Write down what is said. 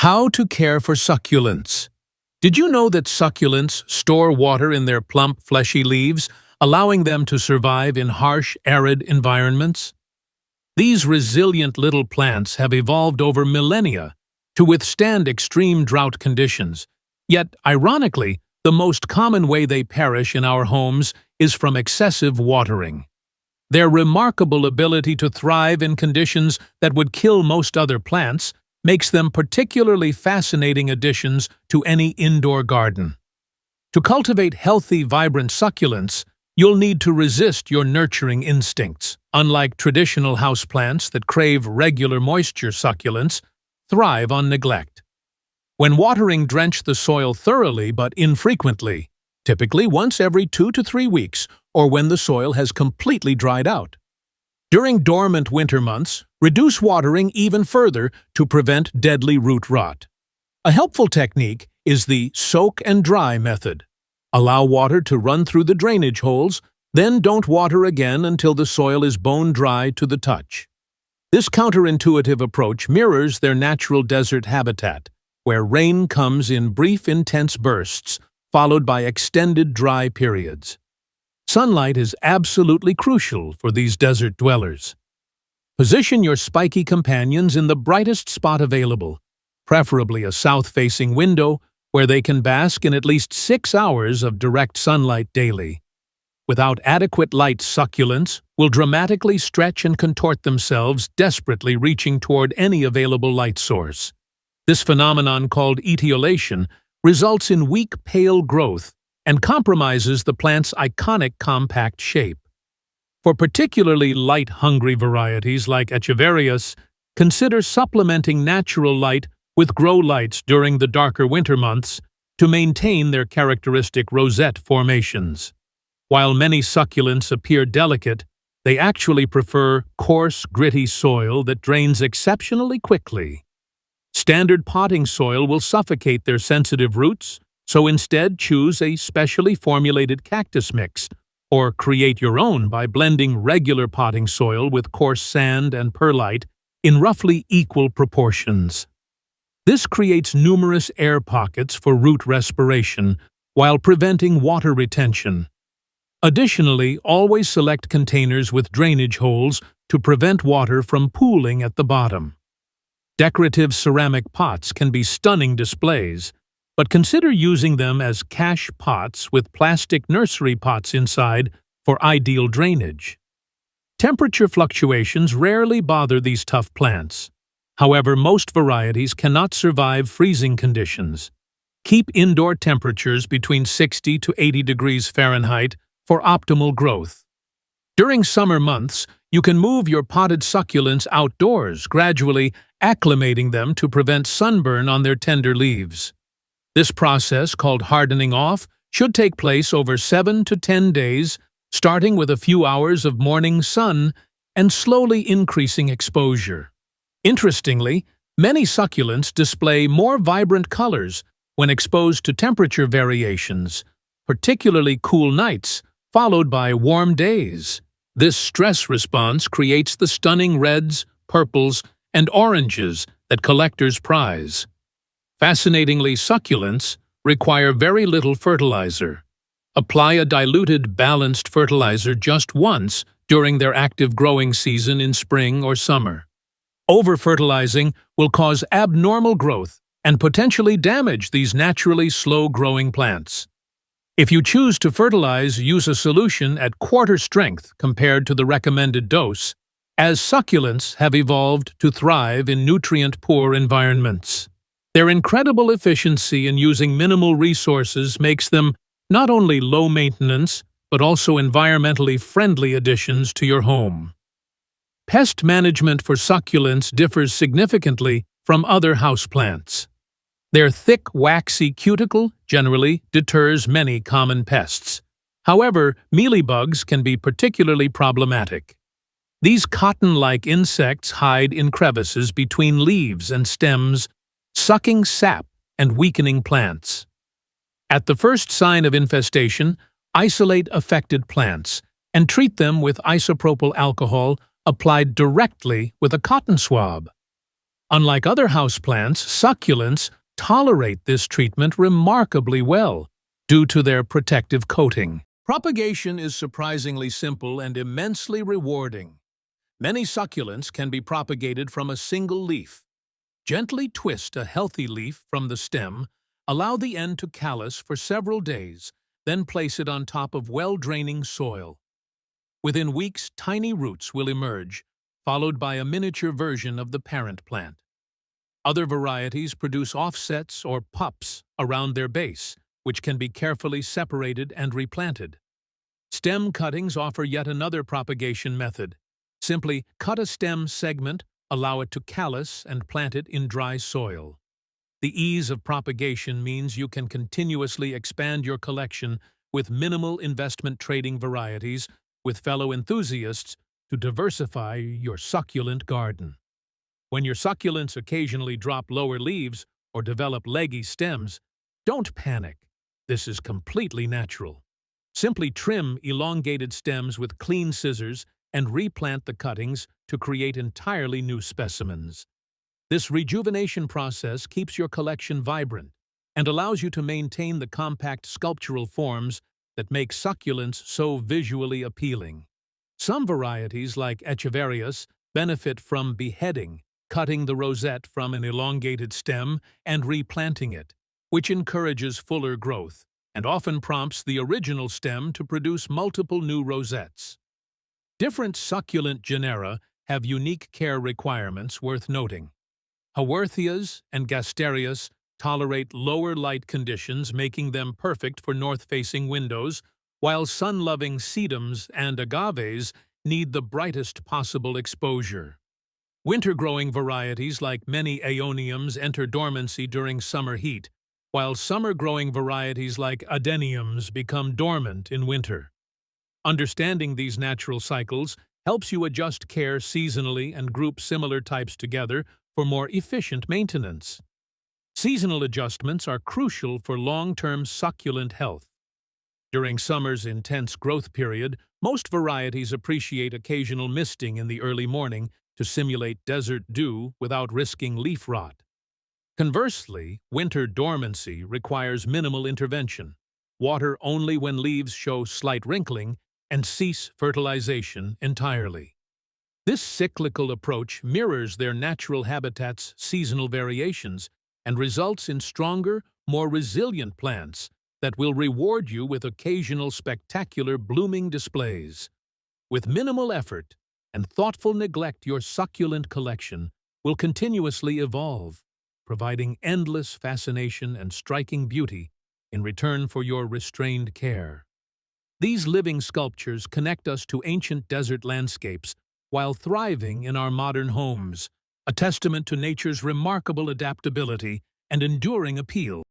How to care for succulents. Did you know that succulents store water in their plump, fleshy leaves, allowing them to survive in harsh, arid environments? These resilient little plants have evolved over millennia to withstand extreme drought conditions. Yet, ironically, the most common way they perish in our homes is from excessive watering. Their remarkable ability to thrive in conditions that would kill most other plants makes them particularly fascinating additions to any indoor garden. To cultivate healthy, vibrant succulents, you'll need to resist your nurturing instincts. Unlike traditional houseplants that crave regular moisture, succulents thrive on neglect. When watering, drench the soil thoroughly but infrequently, typically once every 2 to 3 weeks, or when the soil has completely dried out. During dormant winter months, reduce watering even further to prevent deadly root rot. A helpful technique is the soak and dry method. Allow water to run through the drainage holes, then don't water again until the soil is bone dry to the touch. This counterintuitive approach mirrors their natural desert habitat, where rain comes in brief, intense bursts, followed by extended dry periods. Sunlight is absolutely crucial for these desert dwellers. Position your spiky companions in the brightest spot available, preferably a south-facing window where they can bask in at least 6 hours of direct sunlight daily. Without adequate light, succulents will dramatically stretch and contort themselves, desperately reaching toward any available light source. This phenomenon, called etiolation, results in weak, pale growth and compromises the plant's iconic compact shape. For particularly light-hungry varieties like Echeverias, consider supplementing natural light with grow lights during the darker winter months to maintain their characteristic rosette formations. While many succulents appear delicate, they actually prefer coarse, gritty soil that drains exceptionally quickly. Standard potting soil will suffocate their sensitive roots, so instead choose a specially formulated cactus mix, or create your own by blending regular potting soil with coarse sand and perlite in roughly equal proportions. This creates numerous air pockets for root respiration while preventing water retention. Additionally, always select containers with drainage holes to prevent water from pooling at the bottom. Decorative ceramic pots can be stunning displays, but consider using them as cache pots with plastic nursery pots inside for ideal drainage. Temperature fluctuations rarely bother these tough plants. However, most varieties cannot survive freezing conditions. Keep indoor temperatures between 60 to 80 degrees Fahrenheit for optimal growth. During summer months, you can move your potted succulents outdoors, gradually acclimating them to prevent sunburn on their tender leaves. This process, called hardening off, should take place over 7 to 10 days, starting with a few hours of morning sun and slowly increasing exposure. Interestingly, many succulents display more vibrant colors when exposed to temperature variations, particularly cool nights, followed by warm days. This stress response creates the stunning reds, purples, and oranges that collectors prize. Fascinatingly, succulents require very little fertilizer. Apply a diluted, balanced fertilizer just once during their active growing season in spring or summer. Over-fertilizing will cause abnormal growth and potentially damage these naturally slow-growing plants. If you choose to fertilize, use a solution at quarter strength compared to the recommended dose, as succulents have evolved to thrive in nutrient-poor environments. Their incredible efficiency in using minimal resources makes them not only low-maintenance, but also environmentally friendly additions to your home. Pest management for succulents differs significantly from other houseplants. Their thick, waxy cuticle generally deters many common pests. However, mealybugs can be particularly problematic. These cotton-like insects hide in crevices between leaves and stems, sucking sap and weakening plants. At the first sign of infestation, isolate affected plants and treat them with isopropyl alcohol applied directly with a cotton swab. Unlike other houseplants, succulents tolerate this treatment remarkably well due to their protective coating. Propagation is surprisingly simple and immensely rewarding. Many succulents can be propagated from a single leaf. Gently twist a healthy leaf from the stem, allow the end to callus for several days, then place it on top of well-draining soil. Within weeks, tiny roots will emerge, followed by a miniature version of the parent plant. Other varieties produce offsets or pups around their base, which can be carefully separated and replanted. Stem cuttings offer yet another propagation method. Simply cut a stem segment, allow it to callus, and plant it in dry soil. The ease of propagation means you can continuously expand your collection with minimal investment trading varieties with fellow enthusiasts to diversify your succulent garden. When your succulents occasionally drop lower leaves or develop leggy stems, don't panic. This is completely natural. Simply trim elongated stems with clean scissors and replant the cuttings to create entirely new specimens. This rejuvenation process keeps your collection vibrant and allows you to maintain the compact sculptural forms that make succulents so visually appealing. Some varieties, like Echeverias, benefit from beheading, cutting the rosette from an elongated stem and replanting it, which encourages fuller growth and often prompts the original stem to produce multiple new rosettes. Different succulent genera have unique care requirements worth noting. Haworthias and Gasterias tolerate lower light conditions, making them perfect for north-facing windows, while sun-loving sedums and agaves need the brightest possible exposure. Winter-growing varieties like many aeoniums enter dormancy during summer heat, while summer-growing varieties like adeniums become dormant in winter. Understanding these natural cycles helps you adjust care seasonally and group similar types together for more efficient maintenance. Seasonal adjustments are crucial for long-term succulent health. During summer's intense growth period, most varieties appreciate occasional misting in the early morning to simulate desert dew without risking leaf rot. Conversely, winter dormancy requires minimal intervention, water only when leaves show slight wrinkling, and cease fertilization entirely. This cyclical approach mirrors their natural habitat's seasonal variations and results in stronger, more resilient plants that will reward you with occasional spectacular blooming displays. With minimal effort and thoughtful neglect, your succulent collection will continuously evolve, providing endless fascination and striking beauty in return for your restrained care. These living sculptures connect us to ancient desert landscapes while thriving in our modern homes, a testament to nature's remarkable adaptability and enduring appeal.